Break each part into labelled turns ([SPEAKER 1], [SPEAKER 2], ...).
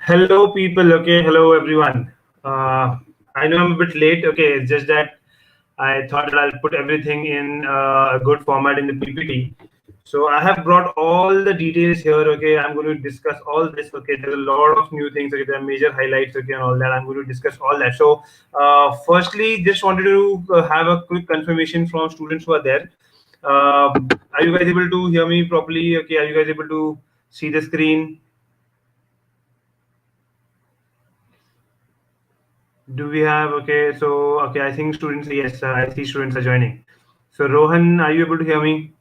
[SPEAKER 1] Hello, people. Okay, hello, everyone. I know I'm a bit late. Okay, it's just that I thought that I'll put everything in a good format in the PPT. So I have brought all the details here. Okay, I'm going to discuss all this. Okay, there's a lot of new things. Okay, there are major highlights. Okay, and all that. I'm going to discuss all that. So, firstly, just wanted to have a quick confirmation from students who are there. Are you guys able to hear me properly? Okay, are you guys able to see the screen? Do we have, okay, so, okay, I think students, yes, I see students are joining. So, Rohan, are you able to hear me?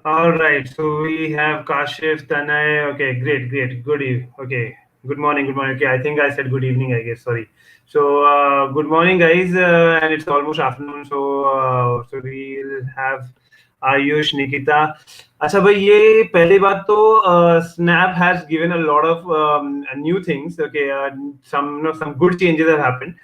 [SPEAKER 1] All right, so we have Kashif, Tanay. Okay, great. Okay, good morning, good morning. Okay, I think I said good evening, I guess, sorry. So, good morning, guys, and it's almost afternoon, so we'll have Ayush, Nikita. अच्छा भाई ये पहली बात तो Snap has given a lot of new things. Okay, some good changes have happened.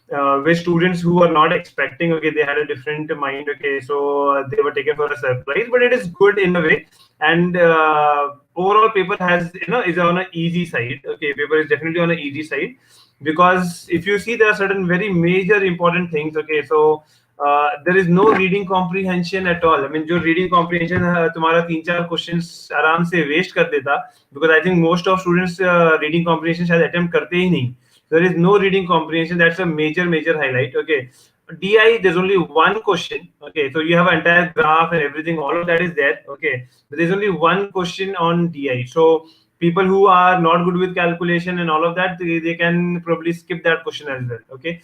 [SPEAKER 1] Where students who are not expecting, okay, they had a different mind, okay, so they were taken for a surprise, but it is good in a way. And overall paper has, is on an easy side. Okay, paper is definitely on an easy side, because if you see, there are certain very major important things. Okay, so there is no reading comprehension at all. I mean, जो reading comprehension तुम्हारा 3-4 questions आराम से waste कर देता, because I think most of students reading comprehension शायद attempt करते ही नहीं. There is no reading comprehension. That's a major highlight. Okay. DI, there's only one question. Okay. So you have an entire graph and everything. All of that is there. Okay. But there's only one question on DI. So people who are not good with calculation and all of that, they can probably skip that question as well. Okay.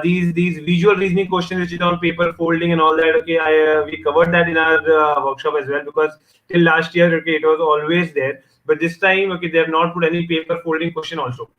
[SPEAKER 1] These visual reasoning questions which is on paper folding and all that. Okay. We covered that in our workshop as well, because till last year, okay, it was always there. But this time, okay, they have not put any paper folding question also.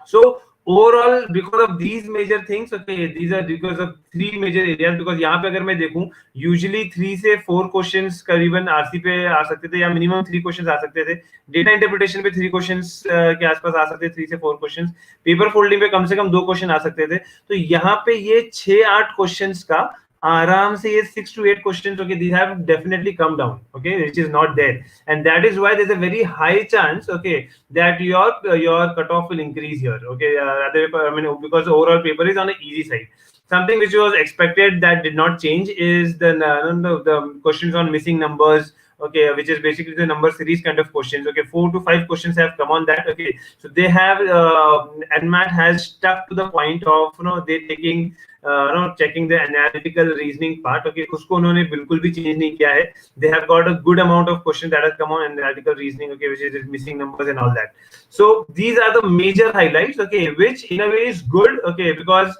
[SPEAKER 1] So overall, because of these major things, okay, these are because of three major areas. Because यहाँ पे अगर मैं देखूं, usually 3 से 4 questions करीबन RC पे आ सकते थे, या minimum 3 questions आ सकते थे. Data interpretation पे 3 questions के आसपास आ सकते थे, 3 से 4 questions. Paper folding पे कम से कम 2 question आ सकते थे. तो यहाँ पे ये 6-8 questions का आराम से ये 6 to 8 questions, okay, these have definitely come down, okay, which is not there. And that is why there's a very high chance, okay, that your cutoff will increase here. Okay, I mean, because the overall paper is on the easy side. Something which was expected that did not change is the questions on missing numbers. Okay, which is basically the number series kind of questions. Okay, 4 to 5 questions have come on that. Okay, so they have NMAT has stuck to the point of they taking checking the analytical reasoning part. Okay, उसको उन्होंने बिल्कुल भी change नहीं किया है. They have got a good amount of questions that have come on analytical reasoning. Okay, which is missing numbers and all that. So these are the major highlights. Okay, which in a way is good. Okay, because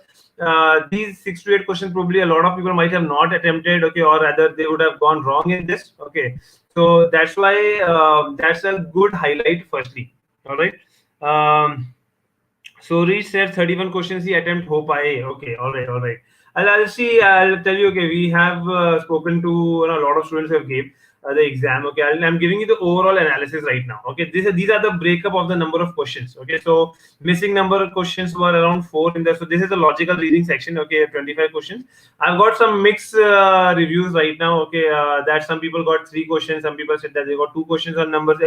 [SPEAKER 1] these 6 to 8 questions probably a lot of people might have not attempted. Okay, or rather they would have gone wrong in this. Okay, so that's why that's a good highlight. Firstly, all right. So Reach said 31 questions he attempt hope I. Okay, all right. I'll see. I'll tell you. Okay, we have spoken to a lot of students who have gave the exam. Okay, I'm giving you the overall analysis right now. Okay, these are the breakup of the number of questions. Okay, so missing number of questions were around 4 in there. So this is the logical reasoning section. Okay, 25 questions. I've got some mixed reviews right now. Okay, that some people got 3 questions. Some people said that they got 2 questions on numbers.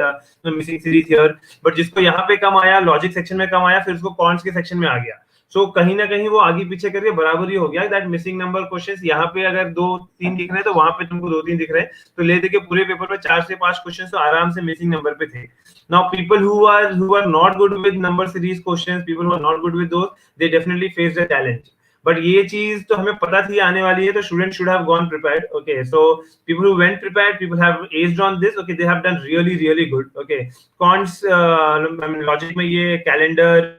[SPEAKER 1] Missing series here. But जिसको यहाँ पे कम आया, logic section में कम आया, फिर उसको counts के section में आ गया. सो कहीं ना कहीं वो आगे पीछे करके बराबर ही हो गया. दैट मिसिंग नंबर क्वेश्चंस यहाँ पे अगर 2-3 दिख रहे हैं, तो वहां पे तुमको 2-3 दिख रहे हैं, तो ले दे के पूरे पेपर में 4 से 5 क्वेश्चंस तो आराम से मिसिंग नंबर पे थे. Now people who are not good with number series questions, people who are not good with those, they definitely face the challenge. But ये चीज तो हमें पता थी आने वाली है, तो student should have gone prepared. Okay, so people who went prepared, people have aged on this. Okay, they have done really good. Okay, counts I mean logic में ये कैलेंडर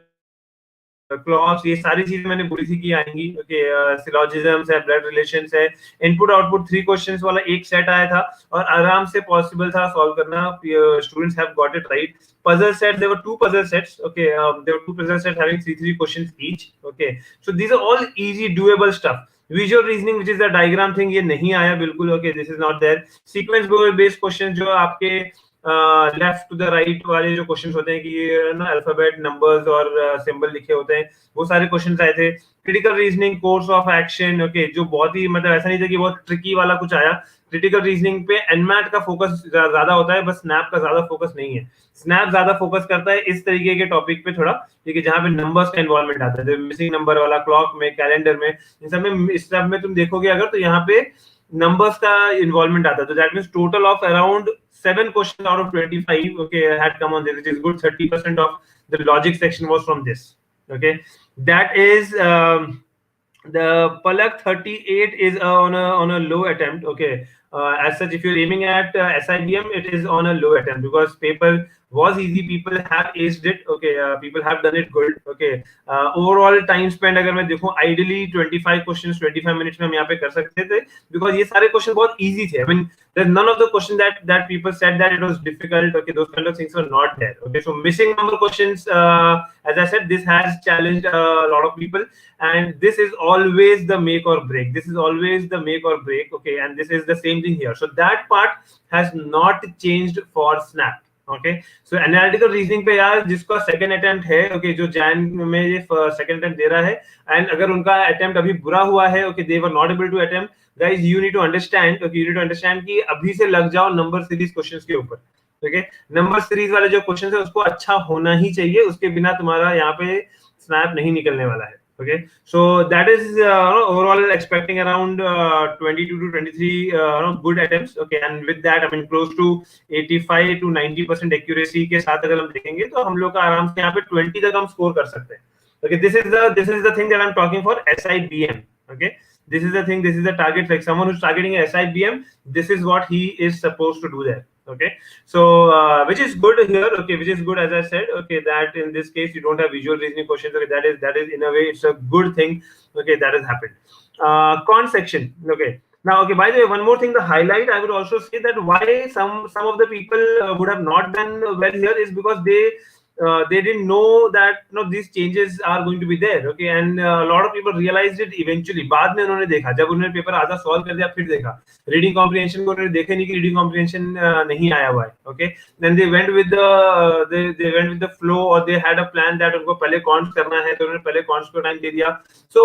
[SPEAKER 1] क्लॉज, ये सारी चीजें मैंने बोली थी कि आएंगी. ओके, सिलॉजिज्म्स है, ब्लड रिलेशंस है, इनपुट आउटपुट 3 क्वेश्चंस वाला एक सेट आया था और आराम से पॉसिबल था सॉल्व करना. Students have got it right. Puzzle set, there were 2 puzzle sets. Okay, there were 2 puzzle sets having 3 questions each. Okay, so these are all easy doable stuff. Visual reasoning, which is the diagram thing, ये नहीं आया बिल्कुल. Okay, this is not there. Sequence based questions जो आपके left to the right वाले जो questions होते हैं कि ना अल्फाबेट नंबर्स और सिंबल लिखे होते हैं, वो सारे क्वेश्चंस आए थे। Critical reasoning, course of action, okay, जो बहुत ही मतलब ऐसा नहीं था कि बहुत ट्रिकी वाला कुछ आया। क्रिटिकल रीजनिंग पे एनमैट का फोकस ज्यादा होता है, बस स्नैप का ज्यादा फोकस नहीं है। स्नैप ज्यादा फोकस करता है इस तरीके के टॉपिक पे थोड़ा, ठीक है, जहाँ पे नंबर्स का इन्वॉल्वमेंट आता है, मिसिंग नंबर वाला, क्लॉक में, कैलेंडर में, इन सब में, इस सब में तुम देखोगे अगर तो यहाँ पे numbers का involvement आता है, तो that means total of around 7 questions out of 25, okay, had come on this, which is good. 30% of the logic section was from this. Okay, that is the Palak 38 is on a low attempt. Okay, as such, if you're aiming at SIBM, it is on a low attempt because paper was easy. People have aced it. Okay, people have done it good. Okay, overall time spent अगर मैं देखूं, ideally 25 questions 25 minutes में हम यहाँ पे कर सकते थे, because ये सारे क्वेश्चन बहुत easy थे. I mean, there's none of the question that people said that it was difficult. Okay, those kind of things were not there. Okay, so missing number questions, as I said, this has challenged a lot of people, and this is always the make or break. This is always the make or break. Okay, and this is the same thing here. So that part has not changed for Snap. Okay, so analytical reasoning पे यार जिसका second attempt है, okay, जो जैन में ये second attempt दे रहा है, and अगर उनका अटेम्प्ट अभी बुरा हुआ है, okay, they were not able to attempt, guys you need to understand, okay, you need to understand कि अभी से लग जाओ नंबर सीरीज क्वेश्चंस के ऊपर। ओके, नंबर सीरीज वाले जो क्वेश्चंस है उसको अच्छा होना ही चाहिए, उसके बिना तुम्हारा यहाँ पे स्नैप नहीं निकलने वाला है। Okay, so that is overall expecting around 22 to 23 good attempts. Okay, and with that, I mean close to 85 to 90% accuracy के साथ अगर हम देखेंगे तो हम लोग का आराम से यहाँ पे 20 तक हम स्कोर कर सकते हैं। Okay, this is the thing that I'm talking for SIBM. Okay, this is the thing, this is the target. Like someone who's targeting a SIBM, this is what he is supposed to do there. Okay, so which is good here. Okay, which is good, as I said. Okay, that in this case you don't have visual reasoning questions. Okay, that is in a way it's a good thing. Okay, that has happened. Con section. Okay, now, okay, by the way, one more thing, the highlight I would also say that why some of the people would have not done well here is because they didn't know that these changes are going to be there. Okay, and a lot of people realized it eventually. बाद में उन्होंने देखा, जब उन्होंने paper आधा solve कर दिया, फिर देखा रीडिंग कॉम्प्रिहेंशन को, उन्होंने देखा नहीं कि रीडिंग कॉम्प्रिहेंशन नहीं आया हुआ है। Okay, then they went with the flow, और they had a plan that उनको पहले कॉन्स करना है, तो उन्होंने पहले कॉन्स को टाइम दे दिया। So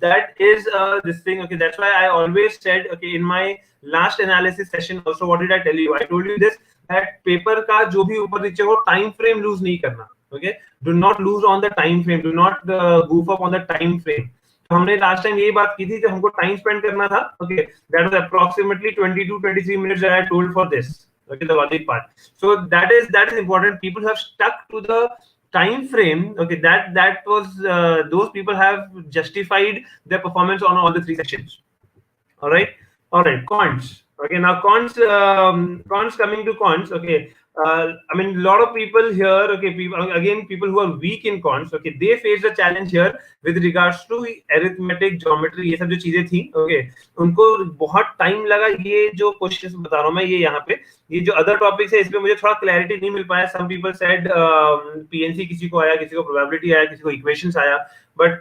[SPEAKER 1] that is this thing. Okay, that's why I always said, okay, in my last analysis session also, what did I tell you? I told you this, that paper का जो भी ऊपर नीचे हो, time frame loose नहीं करना। Okay, do not lose on the time frame, do not goof up on the time frame. तो हमने लास्ट टाइम यही बात की थी, जब हमको टाइम स्पेंड करना था। Okay, that was approximately 22 to 23 minutes that I told for this. Okay, the logic part. So that is important. People have stuck to the time frame. Okay, that was those people have justified their performance on all the three sections. All right, cons. Okay, now cons, coming to cons. Okay, I mean, a lot of people here, okay, people who are weak in cons, okay, they face the challenge here with regards to arithmetic, geometry, ये सब जो चीजें थी, okay, उनको बहुत time लगा। ये जो क्वेश्चंस बता रहा हूँ मैं, ये यहाँ पे ये जो अदर टॉपिक्स है, इसमें मुझे थोड़ा क्लैरिटी नहीं मिल पाया। सम पीपल सेड पीएनसी किसी को आया, किसी को प्रोबेबिलिटी आया, किसी को इक्वेशंस आया, but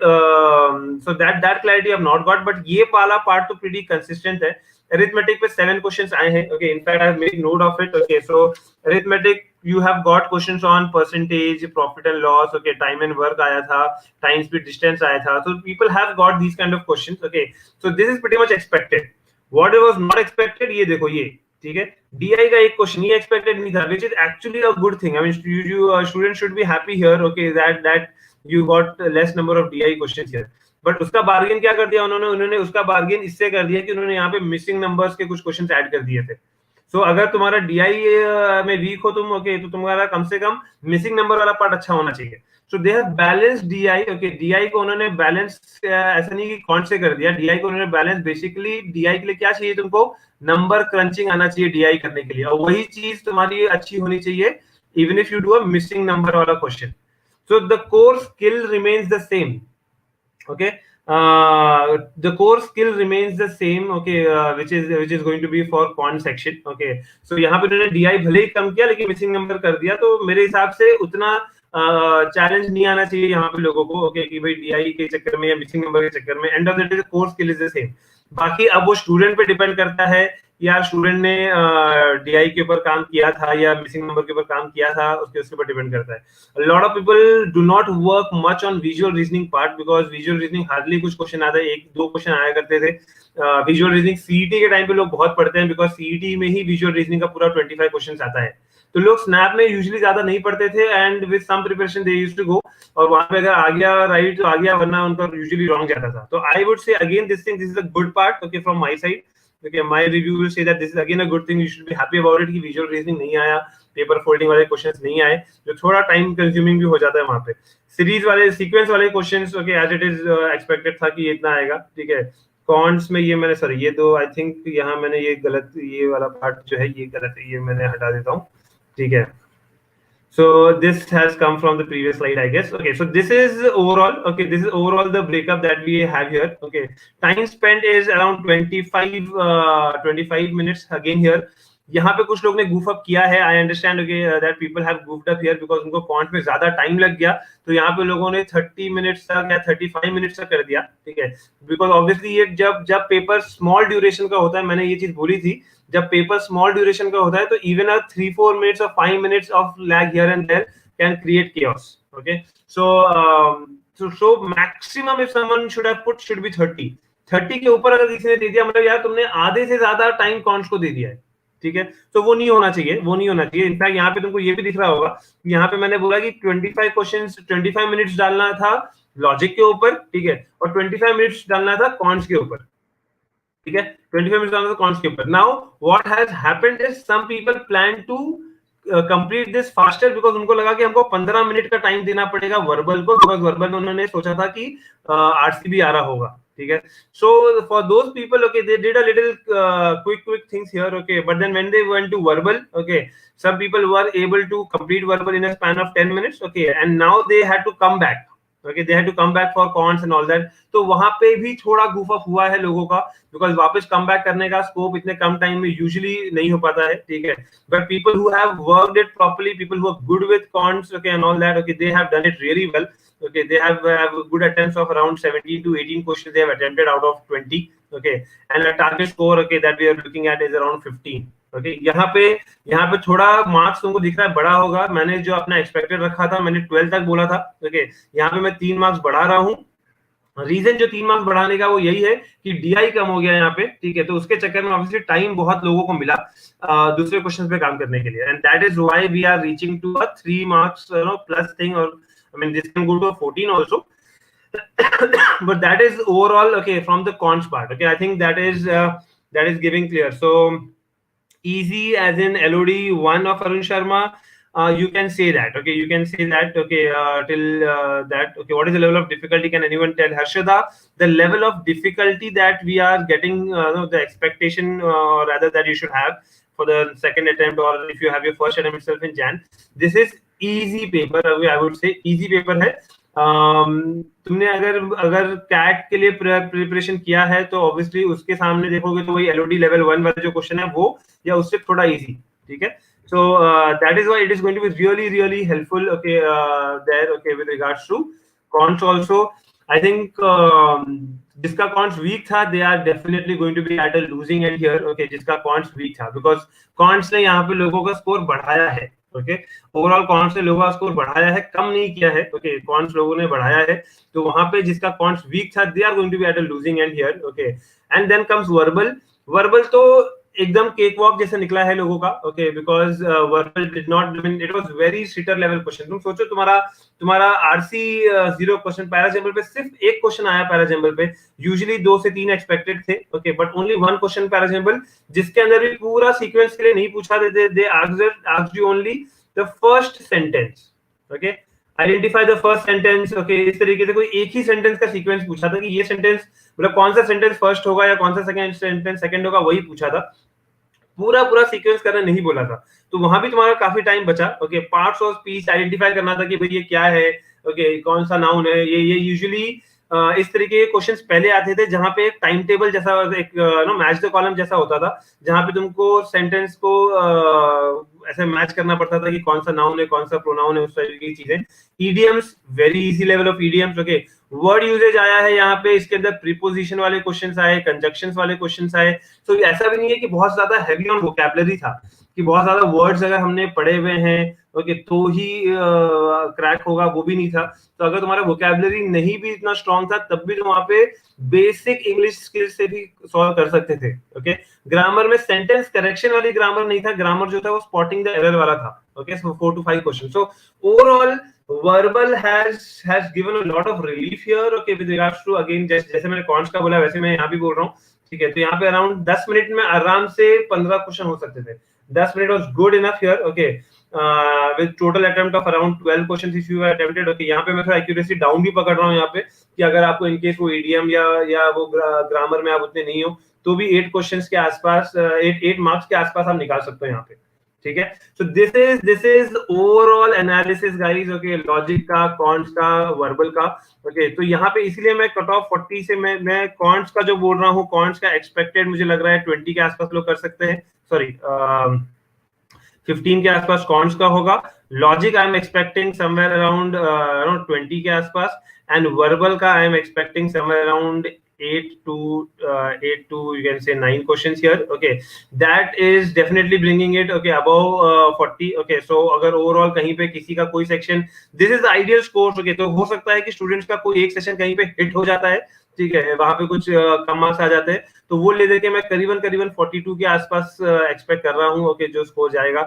[SPEAKER 1] so that clarity I have not got, but ये वाला पार्ट तो pretty consistent है। Arithmetic पे 7 questions आए हैं। Okay, in fact I have made note of it. Okay, so arithmetic you have got questions on percentage, profit and loss. Okay, time and work आया था, time, speed, distance आया था। So people have got these kind of questions. Okay, so this is pretty much expected. What was not expected, ये देखो, ये ठीक है, DI का एक क्वेश्चन ये एक्सपेक्टेड नहीं था, which is actually a good thing. I mean, students should be happy here. Okay, that you got less number of DI questions here. But उसका बार्गेन क्या कर दिया उन्होंने उसका बार्गेन इससे कर दिया कि उन्होंने यहाँ पे मिसिंग नंबर्स के कुछ क्वेश्चंस ऐड कर दिए थे। सो अगर तुम्हारा डीआई में वीक हो तुम, ओके, तो तुम्हारा कम से कम मिसिंग नंबर वाला पार्ट अच्छा होना चाहिए। So they have balance DI. Okay, DI को उन्होंने बैलेंस ऐसा नहीं कि कौन से कर दिया, डीआई को उन्होंने बैलेंस। बेसिकली डीआई के लिए क्या चाहिए तुमको? नंबर क्रंचिंग आना चाहिए डीआई करने के लिए, और वही चीज तुम्हारी अच्छी होनी चाहिए even if you do a missing number वाला question. So the core skill remains the same. Okay, the core skill remains the same. Okay, which is going to be for quant section. Okay, so यहाँ पे उन्होंने DI भले ही कम किया लेकिन missing number कर दिया, तो मेरे हिसाब से उतना चैलेंज नहीं आना चाहिए यहाँ पे लोगों को, ओके, कि भाई डीआई के चक्कर में या मिसिंग नंबर के चक्कर में, end of the day course skill is the same. बाकी अब वो स्टूडेंट पे डिपेंड करता है, या स्टूडेंट ने डीआई के ऊपर काम किया था या मिसिंग नंबर के ऊपर काम किया था, उसके ऊपर डिपेंड करता है। Lot of people do not work much on visual reasoning part, because visual reasoning hardly कुछ क्वेश्चन आता है, एक दो क्वेश्चन आया करते थे। विजुअल रीजनिंग सीईटी के टाइम पे लोग बहुत पढ़ते हैं, बिकॉज सीईटी में ही विजुअल रीजनिंग का पूरा 25 क्वेश्चन आता है। तो लोग स्नैप में यूजुअली ज्यादा नहीं पढ़ते थे, and with some preparation they used to go, और वहां पे अगर आ गया राइट तो आ गया, वरना उनका यूजुअली रॉन्ग जाता था। तो I would say again this is a good part, okay, from my side. Okay, my review will say that this is again a good thing. You should be happy about it कि visual reasoning नहीं आया, paper folding वाले questions नहीं आए, जो थोड़ा time consuming भी हो जाता है वहां पे। सीरीज वाले सीक्वेंस वाले questions, okay, as it is expected था कि इतना आएगा, ठीक है। कॉन्ट्स में ये मैंने, सॉरी, ये दो आई थिंक यहाँ मैंने ये गलत, ये वाला पार्ट जो है ये गलत है, ये मैंने हटा देता हूँ, ठीक है। So this has come from the previous slide, I guess. Okay, so this is overall. Okay, this is overall the breakup that we have here. Okay, time spent is around 25 minutes again here. यहाँ पे कुछ लोग ने goof up किया है, I understand, okay, that people have goofed up here because उनको quant में ज्यादा टाइम लग गया, तो यहाँ पे लोगों ने 30 मिनट्स तक या 35 मिनट्स तक कर दिया, ठीक है। बिकॉज ऑब्वियसली ये जब पेपर स्मॉल ड्यूरेशन का होता है, मैंने ये चीज बोली थी, जब पेपर स्मॉल ड्यूरेशन का होता है तो इवन अ 3-4 मिनट्स और 5 minutes of lag here and there can create chaos, okay, so maximum if someone should have put should be 30 के ऊपर अगर किसी ने दे दिया, मतलब यार तुमने आधे से ज्यादा टाइम कॉन्स को दे दिया है, ठीक है, तो वो नहीं होना चाहिए, वो नहीं होना चाहिए। इनफैक्ट यहाँ पे तुमको ये भी दिख रहा होगा, यहाँ पे मैंने बोला कि 25 क्वेश्चंस 25 मिनट्स डालना था लॉजिक के ऊपर, ठीक है, और 25 मिनट्स डालना था कॉन्स के ऊपर, ठीक है, 25 मिनट्स डालना था कॉन्स के ऊपर। Now what has happened is some people plan to complete this faster, because उनको लगा कि हमको 15 मिनट का टाइम देना पड़ेगा वर्बल को, बिकॉज वर्बल में उन्होंने सोचा था कि आरसीबी आ रहा होगा, ठीक है। So for those people, okay, they did a little quick things here, okay, but then when they went to verbal, okay, some people were able to complete verbal in a span of 10 minutes, okay, and now they had to come back, okay, they had to come back for cons and all that। तो वहां पे भी थोड़ा goof up हुआ है लोगों का, because वापस कम बैक करने का स्कोप इतने कम टाइम में यूजुअली नहीं हो पाता है, ठीक है। But people who have worked it properly, people who are good with quants, okay, and all that, okay, they have done it really well, okay, they have good attempts of around 17 to 18 questions they have attempted out of 20, okay, and a target score, okay, that we are looking at is around 15, okay। यहाँ पे थोड़ा marks तुमको दिख रहा है बड़ा होगा, मैंने जो अपना एक्सपेक्टेड रखा था, मैंने 12 तक बोला था, ओके, यहाँ पे मैं 3 मार्क्स बढ़ा रहा हूँ। रीजन जो 3 मार्क्स बढ़ाने का वो यही है कि डीआई कम हो गया यहाँ पे, ठीक है, तो उसके चक्कर में ऑब्वियसली टाइम बहुत लोगों को मिला दूसरे क्वेश्चंस पे काम करने के लिए, and that is why we are reaching to a 3 marks plus thing, और I mean this can go to a 14 also, but that is overall, okay, from the cons part, okay, I think that is giving clear. So easy as in LOD 1 of Arun Sharma, you can say that, okay, you can say that, okay, till that, okay, what is the level of difficulty, can anyone tell? Harshada, the level of difficulty that we are getting, the expectation, or rather that you should have for the second attempt, or if you have your first attempt itself in Jan, this is easy paper, I would say easy paper है। तुमने अगर cat के लिए preparation किया है तो obviously उसके सामने देखोगे तो वही एलओडी लेवल 1 वाला जो क्वेश्चन है वो, या उससे थोड़ा इजी, ठीक है। So that is why it is going to be really really helpful, okay, there, okay, with regards to quants also. I think जिसका कॉन्स वीक था, they are definitely going to be at a losing end here, okay, जिसका quants weak था, because quants ने यहाँ पे लोगों का score बढ़ाया है, ओके, ओवरऑल कॉन्स ने लोगों का स्कोर बढ़ाया है, कम नहीं किया है, ओके, कॉन्स लोगों ने बढ़ाया है, तो वहां पे जिसका कॉन्स वीक था, they are going to be at a losing end here, okay. And then comes verbal तो एकदम केक वॉक जैसा निकला है लोगों का, okay, because verbal did not, it was very stricter level question. तुम सोचो तुम्हारा आरसी 0 क्वेश्चन, पैराजम्बल पे सिर्फ एक क्वेश्चन आया, पैराजम्बल पे यूजुअली 2 से 3 एक्सपेक्टेड थे, okay, but only 1 question parajumble, जिसके अंदर भी पूरा सीक्वेंस के लिए नहीं पूछा, they asked you only the first sentence, okay, identify the first sentence, okay, इस तरीके से कोई एक ही सेंटेंस का सीक्वेंस पूछा था कि ये सेंटेंस, मतलब कौन सा सेंटेंस फर्स्ट होगा या कौन सा सेंटेंस सेकंड होगा, वही पूछा था, पूरा सीक्वेंस करना नहीं बोला था। तो वहां भी तुम्हारा काफी टाइम बचा, okay, parts of speech identify करना था कि भाई ये क्या है, ओके, कौन सा नाउन है, ये यूजुअली इस तरीके के क्वेश्चंस पहले आते थे जहां पे एक टाइम टेबल जैसा, एक नो मैच द कॉलम जैसा होता था, जहां पे तुमको सेंटेंस को ऐसे मैच करना पड़ता था कि कौन सा नाउन है कौन सा प्रोनाउन है, उस तरीके की चीजें. Idioms, very easy level of idioms. Okay, word usage आया है यहाँ पे, इसके अंदर प्रीपोजिशन वाले क्वेश्चंस आए, कंजक्शंस वाले क्वेश्चंस आए. तो ऐसा भी नहीं है कि बहुत ज्यादा हैवी ऑन वोकैबुलरी था, कि बहुत ज्यादा वर्ड्स अगर हमने पढ़े हुए हैं ओके तो ही क्रैक होगा, वो भी नहीं था. तो अगर तुम्हारा वोकैबुलरी नहीं भी इतना स्ट्रांग था तब भी तुम वहां पे बेसिक इंग्लिश स्किल्स से भी सॉल्व कर सकते थे. ओके, ग्रामर में सेंटेंस करेक्शन वाली ग्रामर नहीं था, ग्रामर जो था वो स्पॉटिंग द एरर वाला था. Okay, so 4 to 5 question. So overall verbal has given a lot of relief here. Okay, with regards to again जैसे मैंने कॉन्स का बोला वैसे मैं यहाँ भी बोल रहा हूँ. ठीक है, तो यहाँ पे अराउंड 10 मिनट में आराम से 15 क्वेश्चन हो सकते थे. 10 minute was good enough here. Okay, with total attempt of around 12 questions if you attempted. Okay, यहाँ पे मैं थोड़ा एक्यूरेसी डाउन भी पकड़ रहा हूँ यहाँ पे, कि अगर आपको इनकेस वो इडियम या वो ग्रामर में आप उतने नहीं हो तो भी 8 क्वेश्चंस के आसपास, 8 मार्क्स के आसपास आप निकाल सकते हो यहाँ पे. ठीक है, so this is overall analysis guys. Okay, logic का, कॉन्स का, वर्बल का. ओके, तो यहाँ पे इसलिए मैं कट ऑफ 40 से मैं कॉन्स का जो बोल रहा हूँ, कॉन्स का एक्सपेक्टेड मुझे लग रहा है 20 के आसपास लोग कर सकते हैं. सॉरी, 15 के आसपास कॉन्स का होगा. Logic I am expecting somewhere around 20 के आसपास, एंड वर्बल का I am expecting somewhere around 8 to you can say 9 questions here. Okay, that is definitely bringing it okay above 40. Okay, so अगर overall कहीं पे किसी का कोई section, this is the ideal scores. Okay, तो हो सकता है कि स्टूडेंट्स का कोई एक सेशन कहीं पे हिट हो जाता है. ठीक है, वहां पे कुछ कम मार्क्स आ जाते हैं, तो वो ले देके मैं करीबन 42 के आसपास एक्सपेक्ट कर रहा हूँ. ओके, जो स्कोर जाएगा.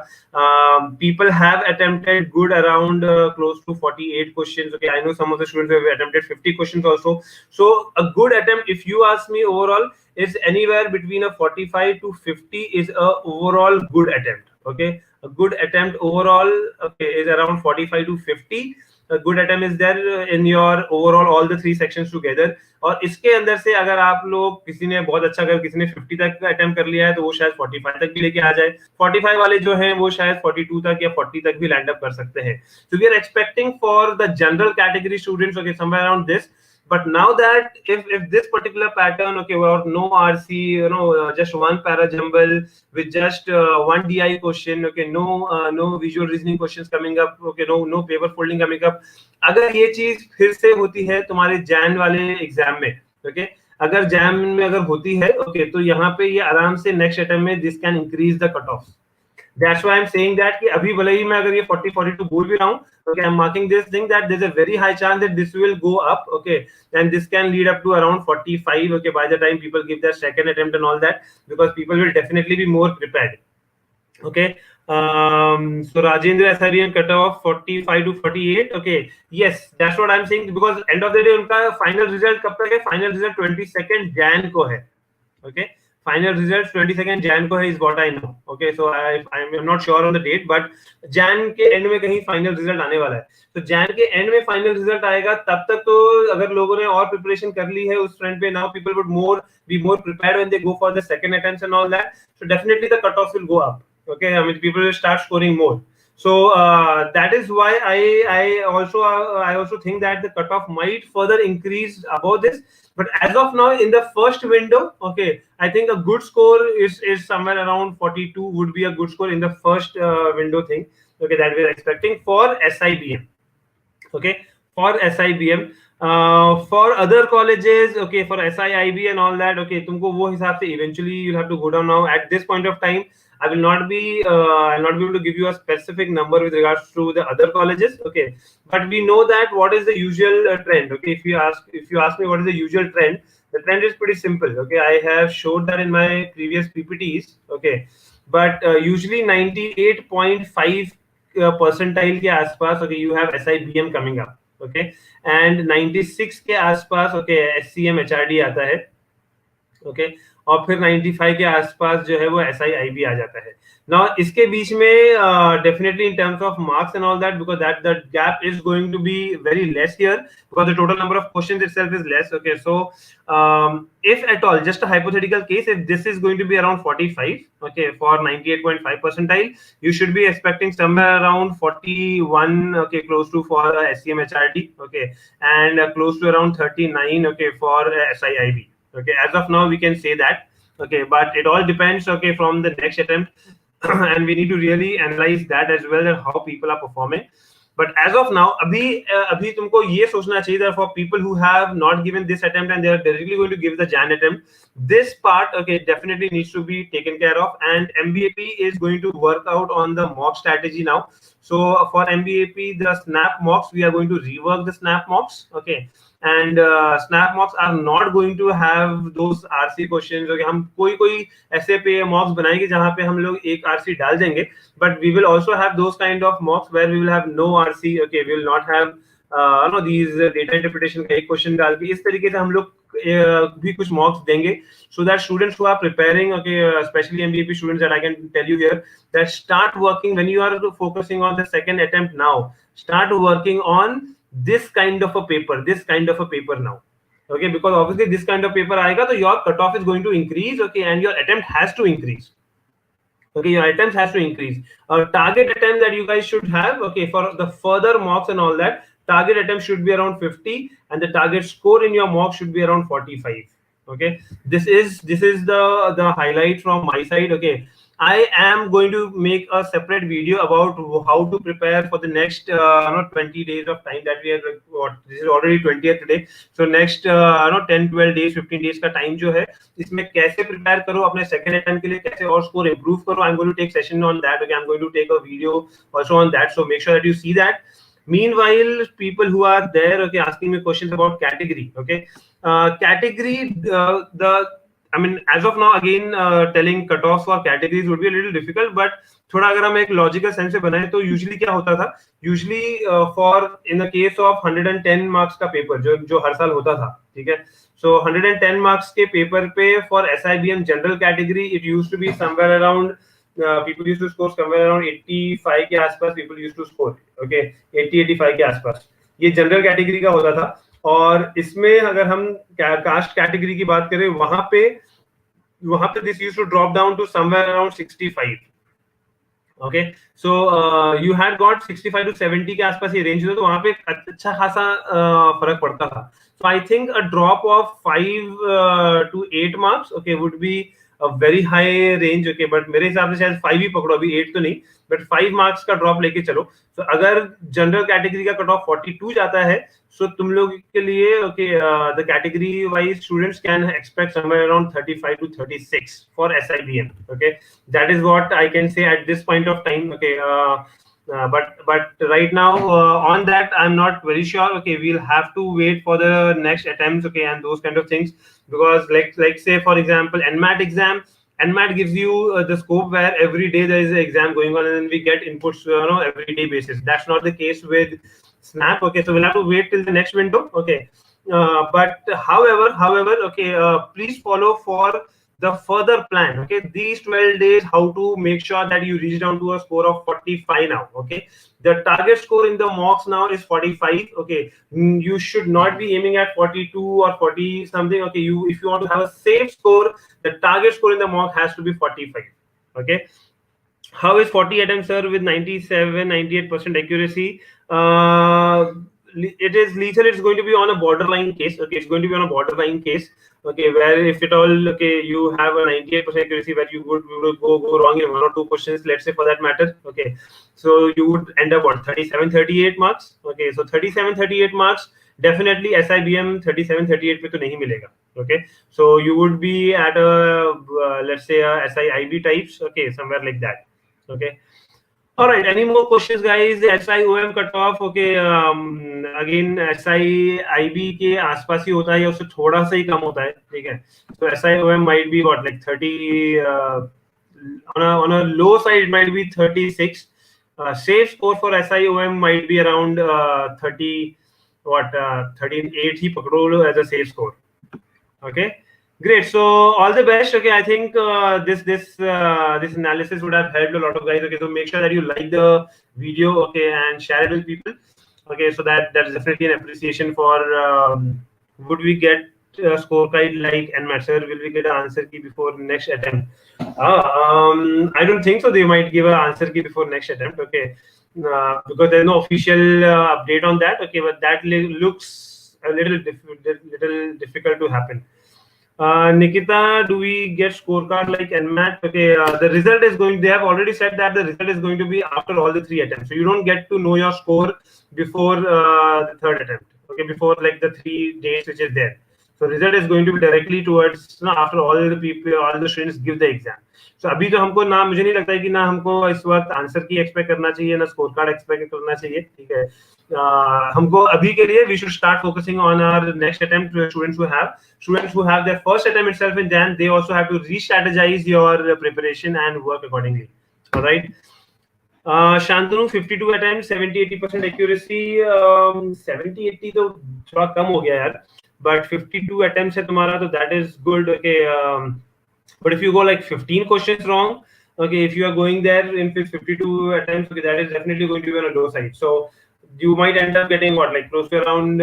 [SPEAKER 1] People have attempted good around close to 48 questions. Okay, I know some of the students have attempted 50 questions also. So a good attempt, if you ask me, overall is anywhere between a 45 to 50 is a overall good attempt. Okay, a good attempt overall, okay, is around 45 to 50. A good attempt is there in your overall all the 3 sections together. और इसके अंदर से अगर आप लोग किसी ने बहुत अच्छा, अगर किसी ने 50 तक अटेम्प्ट कर लिया है तो वो शायद 45 तक भी लेके आ जाए. 45 वाले जो हैं वो शायद 42 तक या 40 तक भी लैंड अप कर सकते हैं. So we are expecting for the general category students, okay, somewhere around this. But now that if this particular pattern, okay, or no RC, just one para jumble with just one DI question, okay, no visual reasoning questions coming up, okay, no paper folding coming up. अगर ये चीज फिर से होती है तुम्हारे जैन वाले exam में, okay, अगर जैम में अगर होती है, okay, तो यहाँ पे ये आराम से नेक्स्ट अटेम्प्ट में this can increase the cutoffs. That's why I'm saying that कि अभी भले ही मैं अगर ये 40-42 बोल भी रहा हूँ, okay, I'm marking this thing that there's a very high chance that this will go up, okay, and this can lead up to around 45, okay, by the time people give their second attempt and all that, because people will definitely be more prepared. Okay, so Rajendra SRM cut off 45 to 48. Okay, yes, that's what I'm saying, because end of the day उनका final result कब तक है? Final result 22nd Jan को है. Okay, final results 22nd Jan को है, is what I know. Okay, so I'm not sure on the date, but Jan के end में कहीं final result आने वाला है. तो Jan के end में final result आएगा, तब तक तो अगर लोगों ने और preparation कर ली है उस front पे, now people would be more prepared when they go for the second attempts and all that. So definitely the cutoffs will go up. Okay, I mean people will start scoring more. So that is why I also think that the cutoff might further increase above this. But as of now, in the first window, okay, I think a good score is somewhere around 42 would be a good score in the first window thing. Okay, that we are expecting for SIBM. Okay, for SIBM. For other colleges, okay, for SIIB and all that, okay, तुमको वो हिसाब से eventually you'll have to go down. Now at this point of time, I will not be I'll not be able to give you a specific number with regards to the other colleges, okay, but we know that what is the usual trend. Okay, if you ask me what is the usual trend, the trend is pretty simple. Okay, I have showed that in my previous PPTs. Okay, but usually 98.5 percentile के आसपास, okay, you have SIBM coming up. Okay, and 96 के आसपास, okay, SCM HRD आता है. Okay, और फिर 95 के आसपास जो है वो SIIB आ जाता है. Now इसके बीच में definitely in terms of marks and all that, because that gap is going to be very less here, because the total number of questions itself is less. Okay, so if at all, just a hypothetical case, if this is going to be around 45, okay, for 98.5 percentile, you should be expecting somewhere around 41, okay, close to for SEM HRD, okay, and close to around 39, okay, for SIIB. Okay, as of now we can say that. Okay, but it all depends, okay, from the next attempt. And we need to really analyze that as well, that how people are performing. But as of now, अभी तुमको ये सोचना चाहिए that for people who have not given this attempt and they are directly going to give the Jan attempt, this part, okay, definitely needs to be taken care of. And MBAP is going to work out on the mock strategy now. So for MBAP, the snap mocks, we are going to rework the snap mocks, okay. And snap mocks are not going to have those RC questions. Okay, हम कोई ऐसे पे mocks बनाएंगे जहाँ पे हम लोग एक RC डाल देंगे, but we will also have those kind of mocks where we will have no RC. Okay, we will not have no these data interpretation का एक question डाल के, इस तरीके से हम लोग भी कुछ mocks देंगे, so that students who are preparing, okay, especially MBAP students, that I can tell you here, that start working when you are focusing on the second attempt now. Start working on this kind of a paper now. Okay, because obviously this kind of paper aayega, so your cutoff is going to increase. Okay, and your attempt has to increase. Okay, your attempts has to increase. Target attempt that you guys should have, okay, for the further mocks and all that, target attempt should be around 50, and the target score in your mock should be around 45. Okay, this is the highlight from my side. Okay, I am going to make a separate video about how to prepare for the next 20 days of time that we have. What, this is already 20th today, so next 10 12 days 15 days का time जो है, इसमें कैसे prepare करो अपने second attempt के लिए, कैसे और स्कोर इंप्रूव करो. I am going to take session on that. Okay, I am going to take a video also on that, so make sure that you see that. Meanwhile, people who are there, okay, asking me questions about category. Okay, category, I mean, as of now, again, telling cutoffs for categories would be a little difficult, but थोड़ा अगर हम एक logical sense से बनाए तो usually क्या होता था, usually for in the case of 110 marks का पेपर जो हर साल होता था, ठीक है. So 110 marks के पेपर पे for SIBM general category, it used to be somewhere around people used to score somewhere around 85 के आसपास. People used to score, okay, 80-85 के आसपास. ये जनरल कैटेगरी का होता था. और इसमें अगर हम कास्ट कैटेगरी की बात करें, वहां पे this used to drop down to somewhere around 65. Okay, so you had got 65 to 70 के आसपास ये रेंज था, तो वहां पे अच्छा खासा फर्क पड़ता था. So I think a drop of 5 to 8 marks, okay, would be a very high range. Okay, but मेरे हिसाब से शायद 5 ही पकड़ो, अभी 8 तो नहीं, बट 5 मार्क्स का ड्रॉप लेके चलो. तो अगर जनरल कैटेगरी का कट ऑफ 42 जाता है, सो तुम लोग के लिए, okay, the category wise students can expect somewhere around 35 to 36 for SIBM. Okay, that is what I can say at this point of time. Okay, but right now on that I'm not very sure. Okay, we'll have to wait for the next attempts, okay, and those kind of things, because like say for example NMAT exam, NMAT gives you the scope where every day there is an exam going on and then we get inputs every day basis. That's not the case with Snap. Okay, so we'll have to wait till the next window. Okay, but however, okay, please follow for the further plan. Okay, these 12 days, how to make sure that you reach down to a score of 45 now. Okay, the target score in the mocks now is 45. Okay, you should not be aiming at 42 or 40 something. Okay, if you want to have a safe score, the target score in the mock has to be 45. Okay, how is 40 attempts, sir, with 97-98% accuracy? It is lethal. It's going to be on a borderline case. Okay, it's going to be on a borderline case. Okay, where if at all, okay, you have a 98% accuracy, where you would go wrong in 1 or 2 questions, let's say, for that matter. Okay, so you would end up on 37-38 marks. Okay, so 37-38 marks, definitely SIBM 37-38 पे तो नहीं मिलेगा. Okay, so you would be at a let's say a SIIB types. Okay, somewhere like that. Okay. All right. Any more questions, guys? SIOM cutoff. Okay. Again, SIIB के आसपास ही होता है या उससे थोड़ा सा ही कम होता है. ठीक है. So SIOM might be what, like 30. On a low side, it might be 36. Safe score for SIOM might be around 30. 38 ही पकड़ो लो as a safe score. Okay. Great. So all the best. Okay, I think this analysis would have helped a lot of guys. Okay, so make sure that you like the video. Okay, and share it with people. Okay, so that's definitely an appreciation for. Would we get a scorecard like NMAT, sir? Will we get an answer key before next attempt? I don't think so. They might give an answer key before next attempt. Okay, because there's no official update on that. Okay, but that looks a little difficult to happen. Nikita, do we get scorecard like NMAT? Okay, the result is going. They have already said that the result is going to be after all the three attempts. So you don't get to know your score before the third attempt. Okay, before like the 3 days which is there. So result is going to be directly towards after all the people, all the students give the exam. So अभी तो हमको ना मुझे नहीं लगता है कि ना हमको इस वक्त आंसर की एक्सपेक्ट करना चाहिए ना स्कोर कार्ड एक्सपेक्ट करना चाहिए ठीक है हमको अभी के लिए we should start focusing on our next attempt students who have their first attempt itself in Jan they also have to re-strategize your preparation and work accordingly all right Shantanu 52 attempts 70-80% accuracy 70-80 तो थोड़ा कम हो गया यार but 52 attempts है तुम्हारा तो that is good okay but if you go like 15 questions wrong okay if you are going there in 52 attempts okay that is definitely going to be on a low side so you might end up getting what like close to around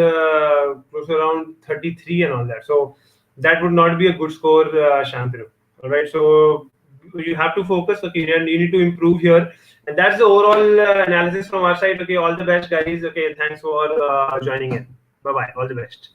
[SPEAKER 1] 33 and all that so that would not be a good score Shantanu all right so you have to focus okay and you need to improve here and that's the overall analysis from our side okay all the best guys okay thanks for joining in bye bye all the best